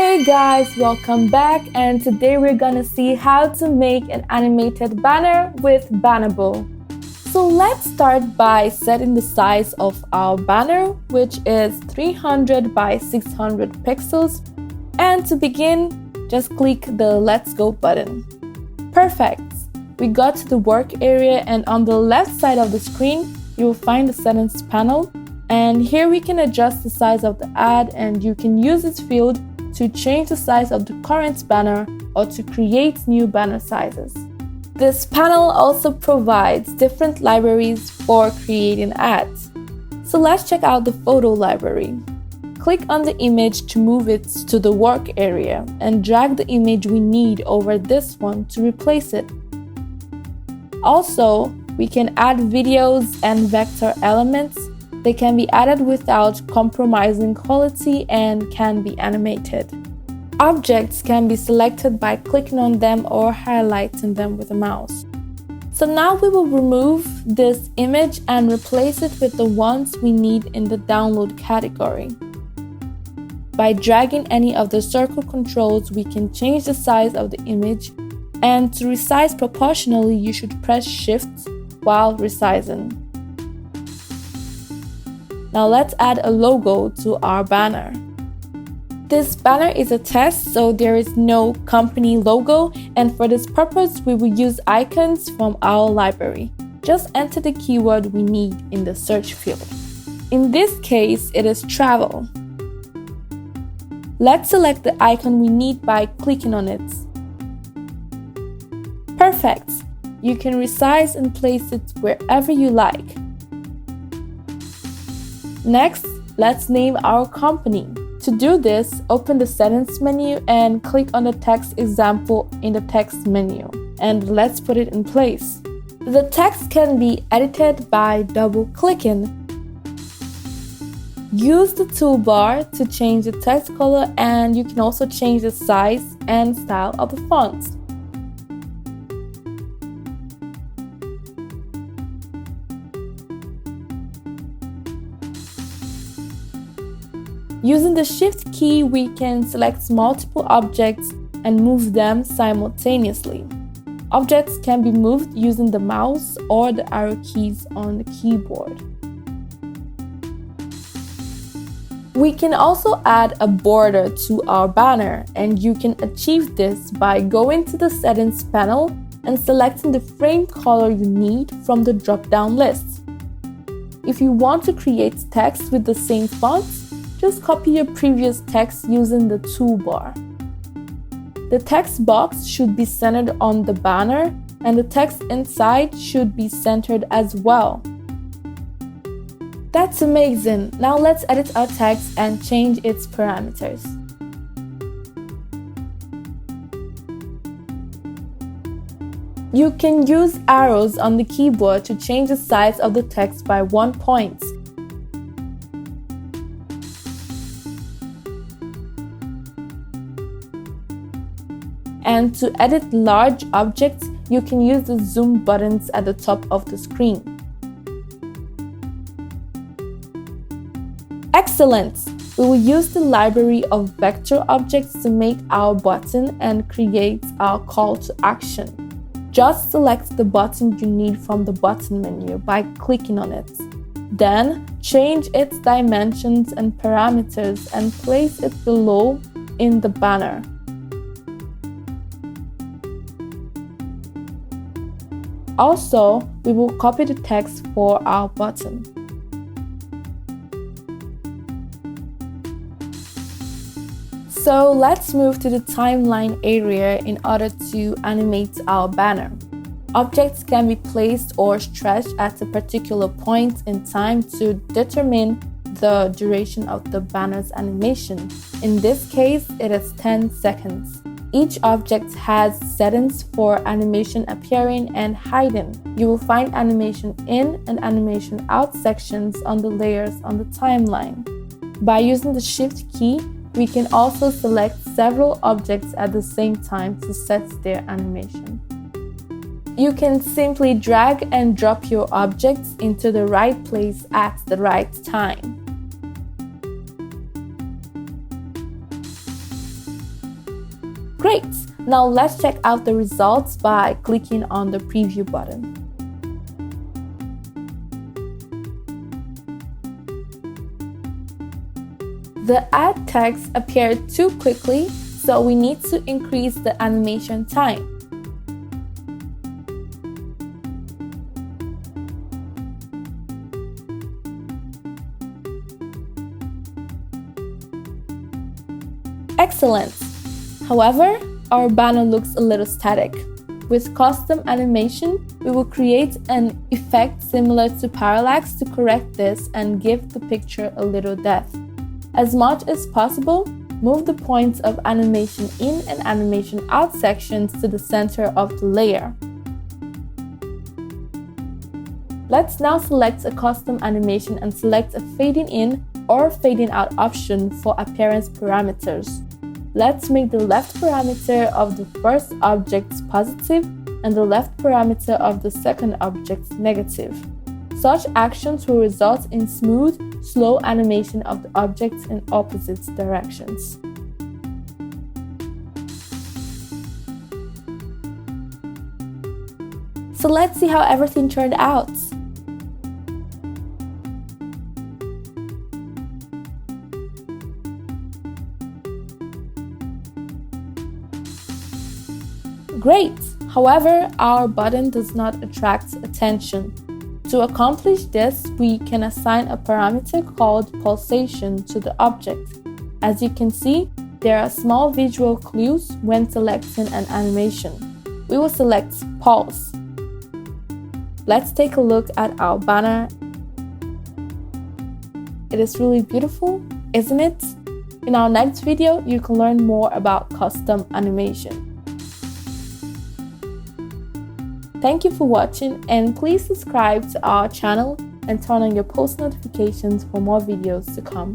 Hey guys, welcome back, and today we're gonna see how to make an animated banner with Bannerboo. So let's start by setting the size of our banner, which is 300 by 600 pixels. And to begin, just click the Let's Go button. Perfect! We got to the work area, and on the left side of the screen, you will find the settings panel. And here we can adjust the size of the ad, and you can use this field to change the size of the current banner or to create new banner sizes. This panel also provides different libraries for creating ads. So let's check out the photo library. Click on the image to move it to the work area and drag the image we need over this one to replace it. Also, we can add videos and vector elements. They can be added without compromising quality and can be animated. Objects can be selected by clicking on them or highlighting them with a mouse. So now we will remove this image and replace it with the ones we need in the download category. By dragging any of the circle controls, we can change the size of the image, and to resize proportionally, you should press Shift while resizing. Now let's add a logo to our banner. This banner is a test, so there is no company logo, and for this purpose, we will use icons from our library. Just enter the keyword we need in the search field. In this case, it is travel. Let's select the icon we need by clicking on it. Perfect! You can resize and place it wherever you like. Next, let's name our company. To do this, open the settings menu and click on the text example in the text menu. And let's put it in place. The text can be edited by double-clicking. Use the toolbar to change the text color, and you can also change the size and style of the font. Using the Shift key, we can select multiple objects and move them simultaneously. Objects can be moved using the mouse or the arrow keys on the keyboard. We can also add a border to our banner, and you can achieve this by going to the settings panel and selecting the frame color you need from the drop-down list. If you want to create text with the same font, just copy your previous text using the toolbar. The text box should be centered on the banner, and the text inside should be centered as well. That's amazing! Now let's edit our text and change its parameters. You can use arrows on the keyboard to change the size of the text by 1 point. And to edit large objects, you can use the zoom buttons at the top of the screen. Excellent! We will use the library of vector objects to make our button and create our call to action. Just select the button you need from the button menu by clicking on it. Then, change its dimensions and parameters and place it below in the banner. Also, we will copy the text for our button. So let's move to the timeline area in order to animate our banner. Objects can be placed or stretched at a particular point in time to determine the duration of the banner's animation. In this case, it is 10 seconds. Each object has settings for animation appearing and hiding. You will find animation in and animation out sections on the layers on the timeline. By using the Shift key, we can also select several objects at the same time to set their animation. You can simply drag and drop your objects into the right place at the right time. Great! Now let's check out the results by clicking on the preview button. The add text appeared too quickly, so we need to increase the animation time. Excellent! However, our banner looks a little static. With custom animation, we will create an effect similar to parallax to correct this and give the picture a little depth. As much as possible, move the points of animation in and animation out sections to the center of the layer. Let's now select a custom animation and select a fading in or fading out option for appearance parameters. Let's make the left parameter of the first object positive and the left parameter of the second object negative. Such actions will result in smooth, slow animation of the objects in opposite directions. So let's see how everything turned out. Great! However, our button does not attract attention. To accomplish this, we can assign a parameter called pulsation to the object. As you can see, there are small visual clues when selecting an animation. We will select pulse. Let's take a look at our banner. It is really beautiful, isn't it? In our next video, you can learn more about custom animation. Thank you for watching, and please subscribe to our channel and turn on your post notifications for more videos to come.